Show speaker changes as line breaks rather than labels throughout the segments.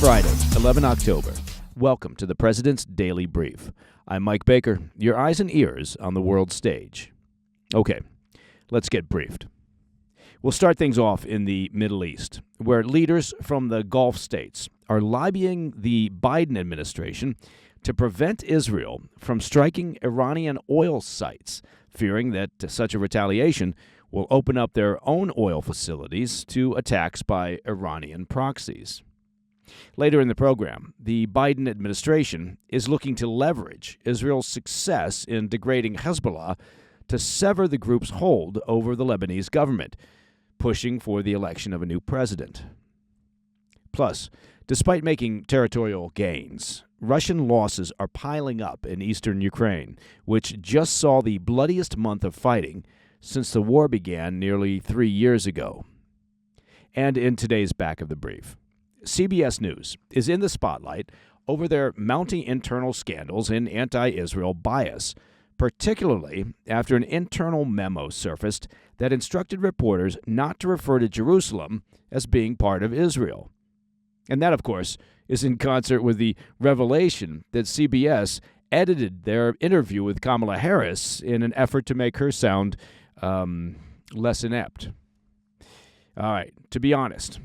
Friday, 11 October. Welcome to the President's Daily Brief. I'm Mike Baker, your eyes and ears on the world stage. Okay, let's get briefed. We'll start things off in the Middle East, where leaders from the Gulf states are lobbying the Biden administration to prevent Israel from striking Iranian oil sites, fearing that such a retaliation will open up their own oil facilities to attacks by Iranian proxies. Later in the program, the Biden administration is looking to leverage Israel's success in degrading Hezbollah to sever the group's hold over the Lebanese government, pushing for the election of a new president. Plus, despite making territorial gains, Russian losses are piling up in eastern Ukraine, which just saw the bloodiest month of fighting since the war began nearly 3 years ago. And in today's Back of the Brief, CBS News is in the spotlight over their mounting internal scandals and anti-Israel bias, particularly after an internal memo surfaced that instructed reporters not to refer to Jerusalem as being part of Israel. And that, of course, is in concert with the revelation that CBS edited their interview with Kamala Harris in an effort to make her sound less inept. All right, to be honest,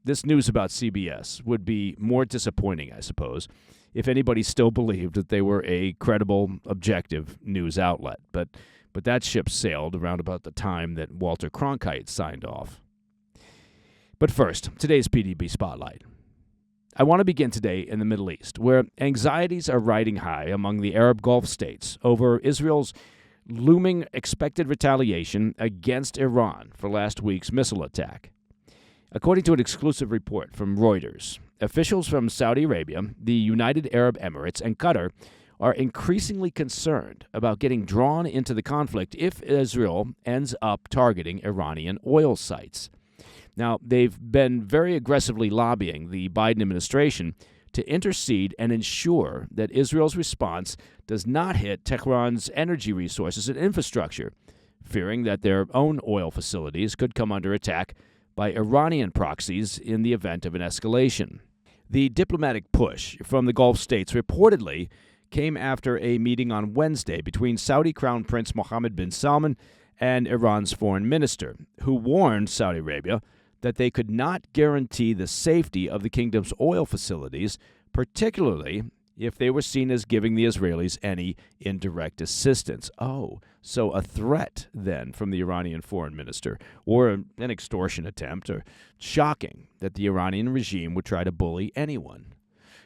this news about CBS would be more disappointing, I suppose, if anybody still believed that they were a credible, objective news outlet. But that ship sailed around about the time that Walter Cronkite signed off. But first, today's PDB Spotlight. I want to begin today in the Middle East, where anxieties are riding high among the Arab Gulf states over Israel's looming expected retaliation against Iran for last week's missile attack. According to an exclusive report from Reuters, officials from Saudi Arabia, the United Arab Emirates, and Qatar are increasingly concerned about getting drawn into the conflict if Israel ends up targeting Iranian oil sites. Now, they've been very aggressively lobbying the Biden administration to intercede and ensure that Israel's response does not hit Tehran's energy resources and infrastructure, fearing that their own oil facilities could come under attack by Iranian proxies in the event of an escalation. The diplomatic push from the Gulf states reportedly came after a meeting on Wednesday between Saudi Crown Prince Mohammed bin Salman and Iran's foreign minister, who warned Saudi Arabia that they could not guarantee the safety of the kingdom's oil facilities, particularly if they were seen as giving the Israelis any indirect assistance. Oh, so a threat, then, from the Iranian foreign minister, or an extortion attempt, or shocking that the Iranian regime would try to bully anyone.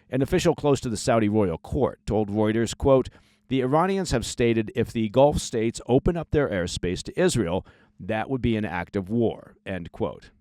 An official close to the Saudi royal court told Reuters, quote, "The Iranians have stated if the Gulf states open up their airspace to Israel, that would be an act of war," end quote.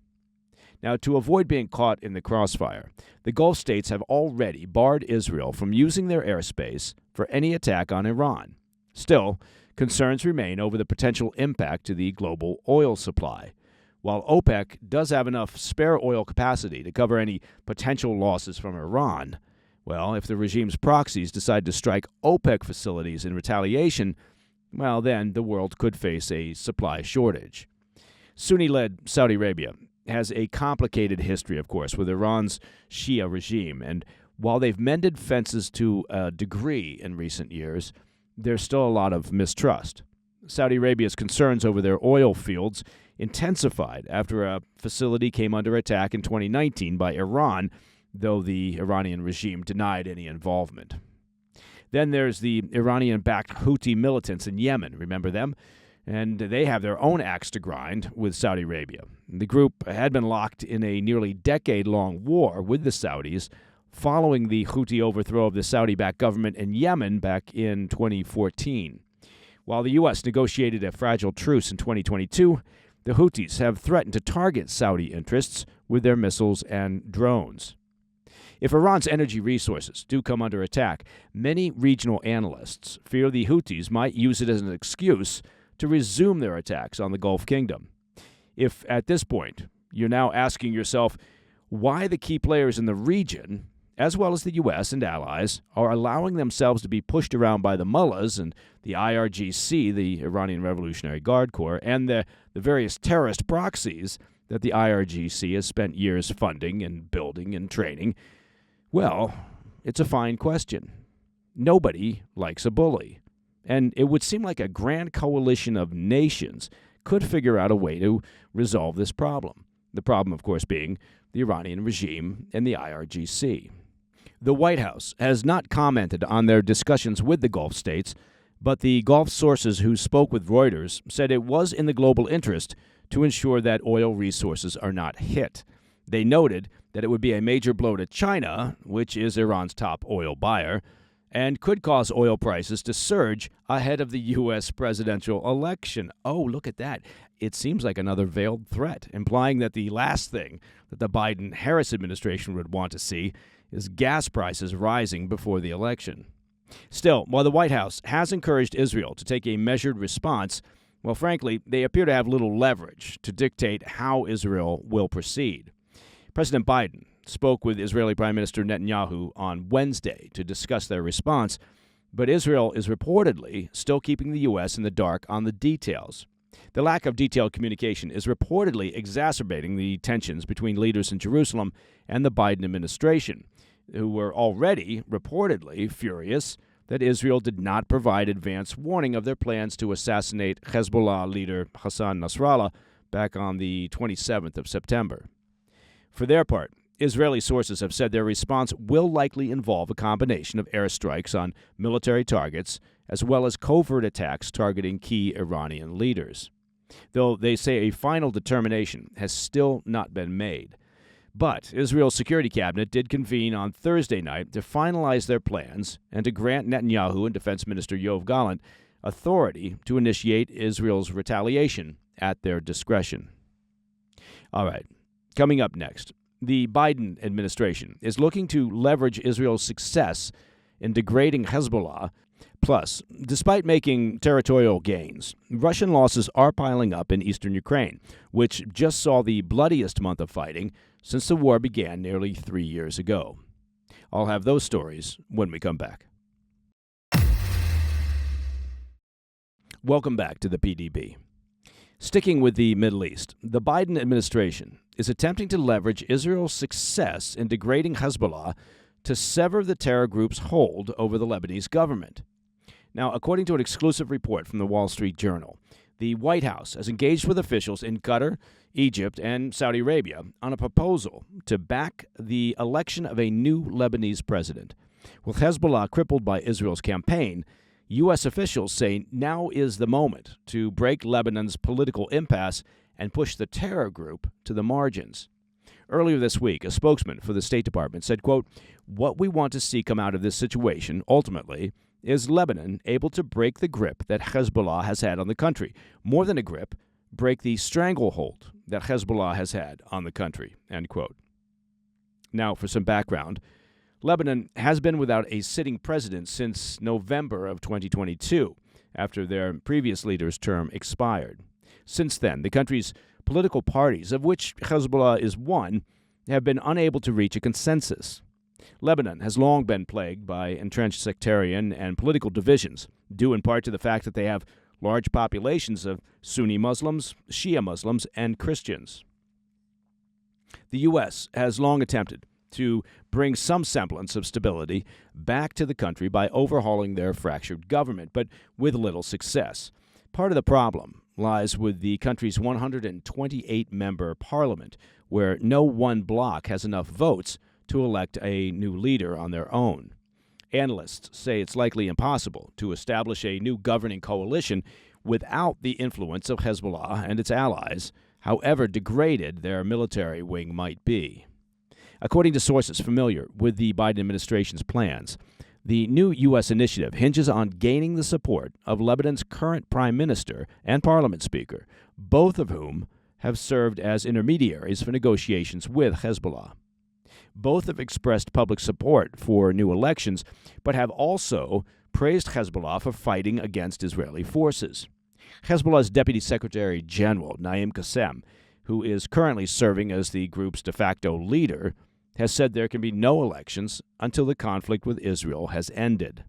Now, to avoid being caught in the crossfire, the Gulf states have already barred Israel from using their airspace for any attack on Iran. Still, concerns remain over the potential impact to the global oil supply. While OPEC does have enough spare oil capacity to cover any potential losses from Iran, well, if the regime's proxies decide to strike OPEC facilities in retaliation, well, then the world could face a supply shortage. Sunni-led Saudi Arabia has a complicated history, of course, with Iran's Shia regime, and while they've mended fences to a degree in recent years, there's still a lot of mistrust. Saudi Arabia's concerns over their oil fields intensified after a facility came under attack in 2019 by Iran, though the Iranian regime denied any involvement. Then there's the Iranian-backed Houthi militants in Yemen. Remember them? And they have their own axe to grind with Saudi Arabia. The group had been locked in a nearly decade-long war with the Saudis following the Houthi overthrow of the Saudi-backed government in Yemen back in 2014. While the U.S. negotiated a fragile truce in 2022, the Houthis have threatened to target Saudi interests with their missiles and drones. If Iran's energy resources do come under attack, many regional analysts fear the Houthis might use it as an excuse to resume their attacks on the Gulf Kingdom. If, at this point, you're now asking yourself why the key players in the region, as well as the U.S. and allies, are allowing themselves to be pushed around by the mullahs and the IRGC, the Iranian Revolutionary Guard Corps, and the various terrorist proxies that the IRGC has spent years funding and building and training, Well, it's a fine question. Nobody likes a bully, and it would seem like a grand coalition of nations could figure out a way to resolve this problem. The problem, of course, being the Iranian regime and the IRGC. The White House has not commented on their discussions with the Gulf states, but the Gulf sources who spoke with Reuters said it was in the global interest to ensure that oil resources are not hit. They noted that it would be a major blow to China, which is Iran's top oil buyer, and could cause oil prices to surge ahead of the U.S. presidential election. Oh, look at that. It seems like another veiled threat, implying that the last thing that the Biden-Harris administration would want to see is gas prices rising before the election. Still, while the White House has encouraged Israel to take a measured response, well, frankly, they appear to have little leverage to dictate how Israel will proceed. President Biden spoke with Israeli Prime Minister Netanyahu on Wednesday to discuss their response, but Israel is reportedly still keeping the U.S. in the dark on the details. The lack of detailed communication is reportedly exacerbating the tensions between leaders in Jerusalem and the Biden administration, who were already reportedly furious that Israel did not provide advance warning of their plans to assassinate Hezbollah leader Hassan Nasrallah back on the 27th of September. For their part, Israeli sources have said their response will likely involve a combination of airstrikes on military targets as well as covert attacks targeting key Iranian leaders, though they say a final determination has still not been made. But Israel's security cabinet did convene on Thursday night to finalize their plans and to grant Netanyahu and Defense Minister Yoav Gallant authority to initiate Israel's retaliation at their discretion. All right, coming up next, the Biden administration is looking to leverage Israel's success in degrading Hezbollah. Plus, despite making territorial gains, Russian losses are piling up in eastern Ukraine, which just saw the bloodiest month of fighting since the war began nearly 3 years ago. I'll have those stories when we come back. Welcome back to the PDB. Sticking with the Middle East, the Biden administration is attempting to leverage Israel's success in degrading Hezbollah to sever the terror group's hold over the Lebanese government. Now, according to an exclusive report from the Wall Street Journal, the White House has engaged with officials in Qatar, Egypt, and Saudi Arabia on a proposal to back the election of a new Lebanese president. With Hezbollah crippled by Israel's campaign, U.S. officials say now is the moment to break Lebanon's political impasse and push the terror group to the margins. Earlier this week, a spokesman for the State Department said, quote, "What we want to see come out of this situation, ultimately, is Lebanon able to break the grip that Hezbollah has had on the country. More than a grip, break the stranglehold that Hezbollah has had on the country," end quote. Now, for some background, Lebanon has been without a sitting president since November of 2022, after their previous leader's term expired. Since then, the country's political parties, of which Hezbollah is one, have been unable to reach a consensus. Lebanon has long been plagued by entrenched sectarian and political divisions, due in part to the fact that they have large populations of Sunni Muslims, Shia Muslims, and Christians. The U.S. has long attempted to bring some semblance of stability back to the country by overhauling their fractured government, but with little success. Part of the problem lies with the country's 128-member parliament, where no one bloc has enough votes to elect a new leader on their own. Analysts say it's likely impossible to establish a new governing coalition without the influence of Hezbollah and its allies, however degraded their military wing might be. According to sources familiar with the Biden administration's plans, the new U.S. initiative hinges on gaining the support of Lebanon's current prime minister and parliament speaker, both of whom have served as intermediaries for negotiations with Hezbollah. Both have expressed public support for new elections, but have also praised Hezbollah for fighting against Israeli forces. Hezbollah's Deputy Secretary General, Naim Qassem, who is currently serving as the group's de facto leader, has said there can be no elections until the conflict with Israel has ended.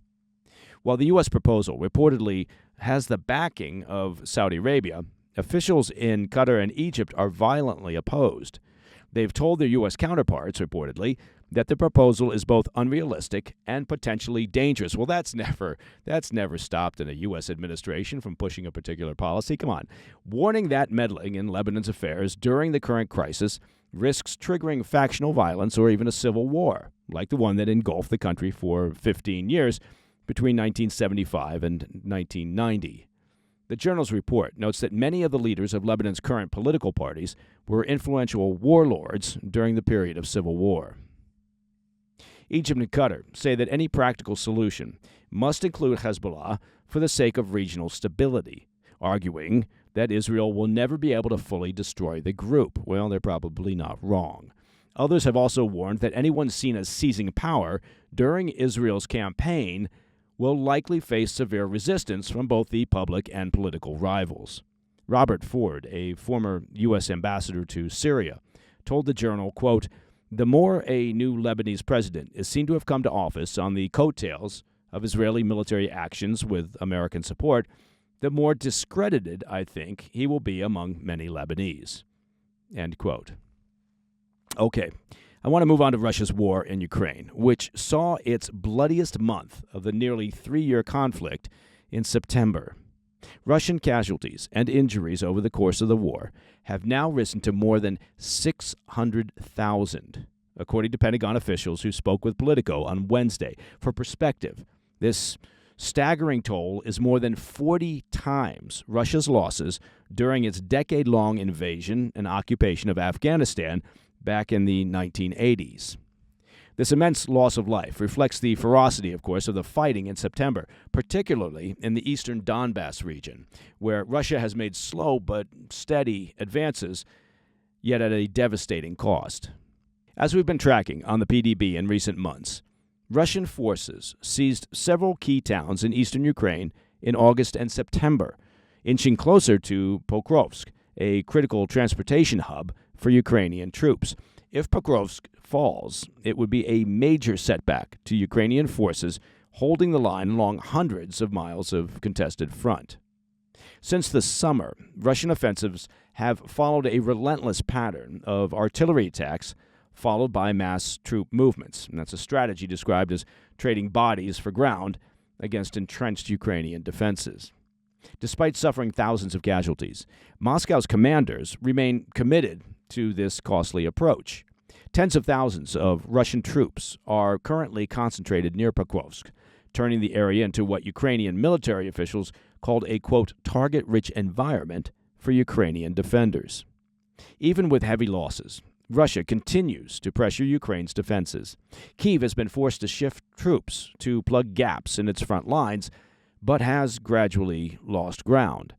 While the U.S. proposal reportedly has the backing of Saudi Arabia, officials in Qatar and Egypt are violently opposed. They've told their U.S. counterparts, reportedly, that the proposal is both unrealistic and potentially dangerous. Well, that's never stopped in a U.S. administration from pushing a particular policy. Come on. Warning that meddling in Lebanon's affairs during the current crisis risks triggering factional violence or even a civil war, like the one that engulfed the country for 15 years between 1975 and 1990. The Journal's report notes that many of the leaders of Lebanon's current political parties were influential warlords during the period of civil war. Egypt and Qatar say that any practical solution must include Hezbollah for the sake of regional stability, arguing that Israel will never be able to fully destroy the group. Well, they're probably not wrong. Others have also warned that anyone seen as seizing power during Israel's campaign will likely face severe resistance from both the public and political rivals. Robert Ford, a former U.S. ambassador to Syria, told the Journal, quote, "The more a new Lebanese president is seen to have come to office on the coattails of Israeli military actions with American support, the more discredited, I think, he will be among many Lebanese." End quote. Okay, I want to move on to Russia's war in Ukraine, which saw its bloodiest month of the nearly 3-year conflict in September. Russian casualties and injuries over the course of the war have now risen to more than 600,000, according to Pentagon officials who spoke with Politico on Wednesday. For perspective, this staggering toll is more than 40 times Russia's losses during its decade-long invasion and occupation of Afghanistan back in the 1980s. This immense loss of life reflects the ferocity, of course, of the fighting in September, particularly in the eastern Donbass region, where Russia has made slow but steady advances, yet at a devastating cost. As we've been tracking on the PDB in recent months, Russian forces seized several key towns in eastern Ukraine in August and September, inching closer to Pokrovsk, a critical transportation hub for Ukrainian troops. If Pokrovsk falls, it would be a major setback to Ukrainian forces holding the line along hundreds of miles of contested front. Since the summer, Russian offensives have followed a relentless pattern of artillery attacks followed by mass troop movements. And that's a strategy described as trading bodies for ground against entrenched Ukrainian defenses. Despite suffering thousands of casualties, Moscow's commanders remain committed to this costly approach. Tens of thousands of Russian troops are currently concentrated near Pokrovsk, turning the area into what Ukrainian military officials called a, quote, target-rich environment for Ukrainian defenders. Even with heavy losses, Russia continues to pressure Ukraine's defenses. Kyiv has been forced to shift troops to plug gaps in its front lines, but has gradually lost ground.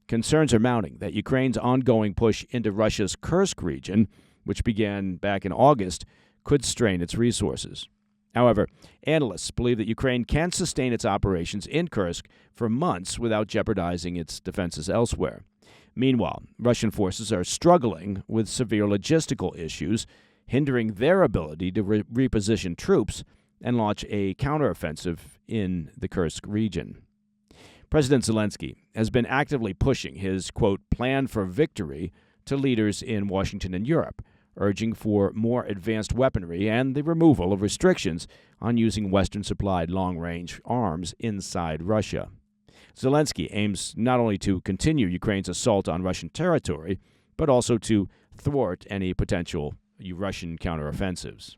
Concerns are mounting that Ukraine's ongoing push into Russia's Kursk region, which began back in August, could strain its resources. However, analysts believe that Ukraine can sustain its operations in Kursk for months without jeopardizing its defenses elsewhere. Meanwhile, Russian forces are struggling with severe logistical issues, hindering their ability to reposition troops and launch a counteroffensive in the Kursk region. President Zelensky has been actively pushing his, quote, plan for victory to leaders in Washington and Europe, urging for more advanced weaponry and the removal of restrictions on using Western-supplied long-range arms inside Russia. Zelensky aims not only to continue Ukraine's assault on Russian territory, but also to thwart any potential Russian counteroffensives.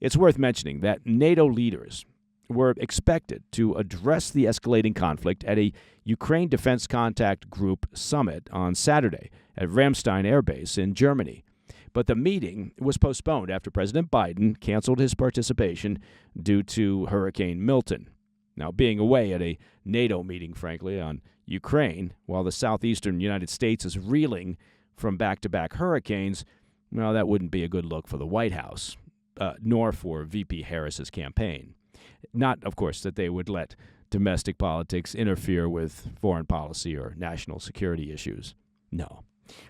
It's worth mentioning that NATO leaders were expected to address the escalating conflict at a Ukraine Defense Contact Group summit on Saturday at Ramstein Air Base in Germany. But the meeting was postponed after President Biden canceled his participation due to Hurricane Milton. Now, being away at a NATO meeting, frankly, on Ukraine, while the southeastern United States is reeling from back-to-back hurricanes, well, that wouldn't be a good look for the White House, nor for VP Harris's campaign. Not, of course, that they would let domestic politics interfere with foreign policy or national security issues. No.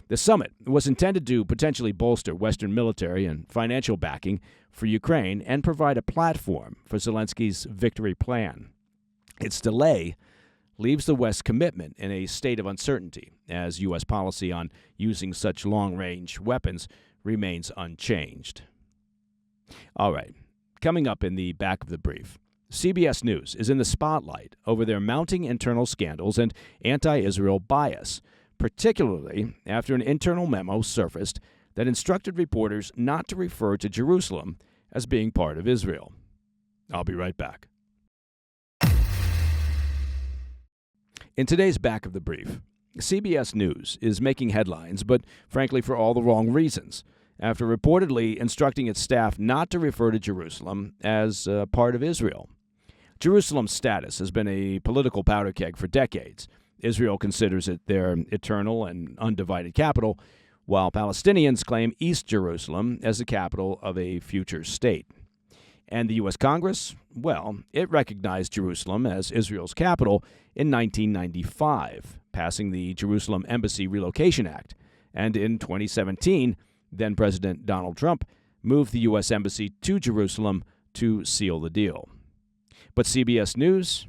The summit was intended to potentially bolster Western military and financial backing for Ukraine and provide a platform for Zelensky's victory plan. Its delay leaves the West's commitment in a state of uncertainty, as U.S. policy on using such long-range weapons remains unchanged. All right, coming up in the back of the brief, CBS News is in the spotlight over their mounting internal scandals and anti-Israel bias, particularly after an internal memo surfaced that instructed reporters not to refer to Jerusalem as being part of Israel. I'll be right back. In today's back of the brief, CBS News is making headlines, but frankly for all the wrong reasons, after reportedly instructing its staff not to refer to Jerusalem as part of Israel. Jerusalem's status has been a political powder keg for decades. Israel considers it their eternal and undivided capital, while Palestinians claim East Jerusalem as the capital of a future state. And the U.S. Congress, well, it recognized Jerusalem as Israel's capital in 1995, passing the Jerusalem Embassy Relocation Act. And in 2017, then-President Donald Trump moved the U.S. Embassy to Jerusalem to seal the deal. But CBS News,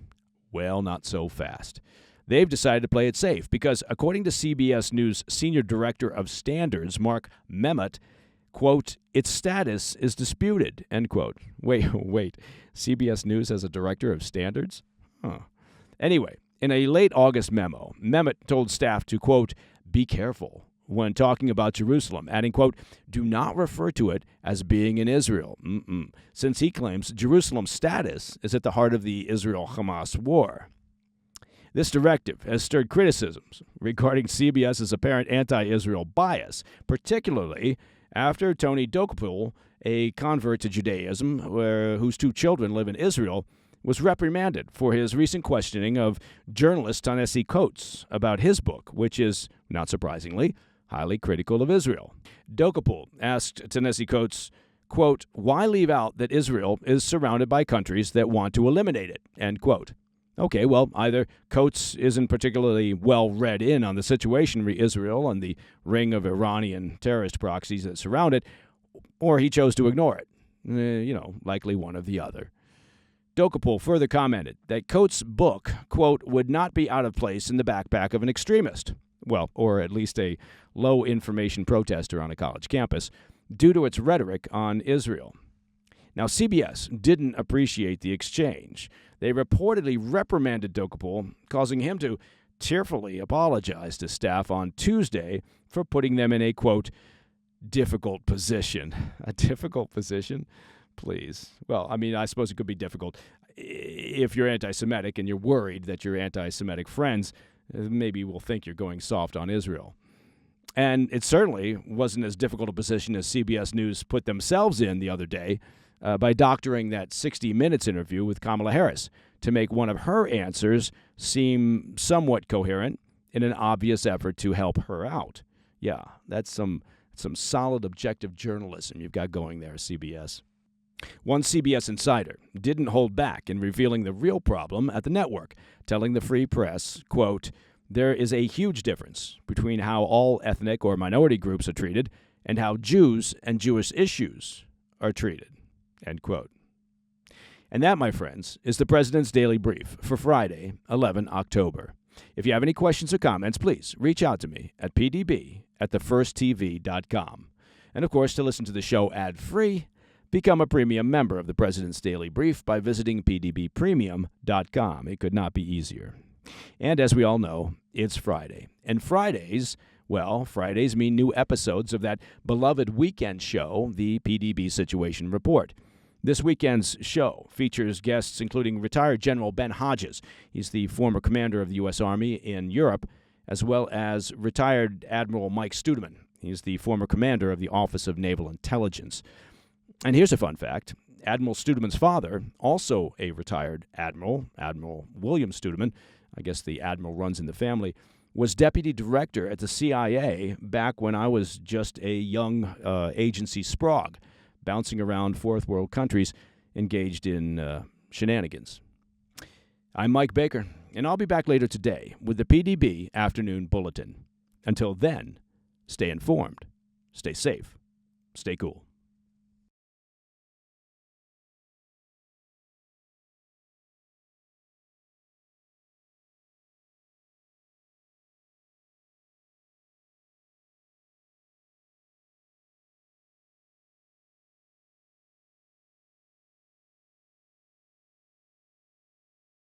well, not so fast. They've decided to play it safe because, according to CBS News Senior Director of Standards, Mark Memmott, quote, its status is disputed, end quote. Wait, CBS News has a Director of Standards? Huh. Anyway, in a late August memo, Memmott told staff to, quote, be careful when talking about Jerusalem, adding, quote, do not refer to it as being in Israel, since he claims Jerusalem's status is at the heart of the Israel-Hamas war. This directive has stirred criticisms regarding CBS's apparent anti-Israel bias, particularly after Tony Dokapul, a convert to Judaism whose 2 children live in Israel, was reprimanded for his recent questioning of journalist Ta-Nehisi Coates about his book, which is, not surprisingly, highly critical of Israel. Dokapul asked Ta-Nehisi Coates, quote, why leave out that Israel is surrounded by countries that want to eliminate it, end quote. Okay, well, either Coates isn't particularly well read in on the situation re Israel and the ring of Iranian terrorist proxies that surround it, or he chose to ignore it. Likely one or the other. Dokapul further commented that Coates' book, quote, would not be out of place in the backpack of an extremist, well, or at least a low-information protester on a college campus, due to its rhetoric on Israel. Now, CBS didn't appreciate the exchange. They reportedly reprimanded Dokapul, causing him to tearfully apologize to staff on Tuesday for putting them in a, quote, difficult position. A difficult position? Please. Well, I suppose it could be difficult if you're anti-Semitic and you're worried that your anti-Semitic friends maybe will think you're going soft on Israel. And it certainly wasn't as difficult a position as CBS News put themselves in the other day by doctoring that 60 Minutes interview with Kamala Harris to make one of her answers seem somewhat coherent in an obvious effort to help her out. Yeah, that's some solid objective journalism you've got going there, CBS. One CBS insider didn't hold back in revealing the real problem at the network, telling the Free Press, quote, there is a huge difference between how all ethnic or minority groups are treated and how Jews and Jewish issues are treated, end quote. And that, my friends, is the President's Daily Brief for Friday, 11 October. If you have any questions or comments, please reach out to me at pdb@thefirsttv.com. And, of course, to listen to the show ad-free, become a premium member of the President's Daily Brief by visiting pdbpremium.com. It could not be easier. And as we all know, it's Friday. And Fridays mean new episodes of that beloved weekend show, the PDB Situation Report. This weekend's show features guests including retired General Ben Hodges. He's the former commander of the U.S. Army in Europe, as well as retired Admiral Mike Studeman. He's the former commander of the Office of Naval Intelligence. And here's a fun fact. Admiral Studeman's father, also a retired admiral, Admiral William Studeman, I guess the admiral runs in the family, was deputy director at the CIA back when I was just a young agency sprog, bouncing around fourth world countries engaged in shenanigans. I'm Mike Baker, and I'll be back later today with the PDB Afternoon Bulletin. Until then, stay informed, stay safe, stay cool.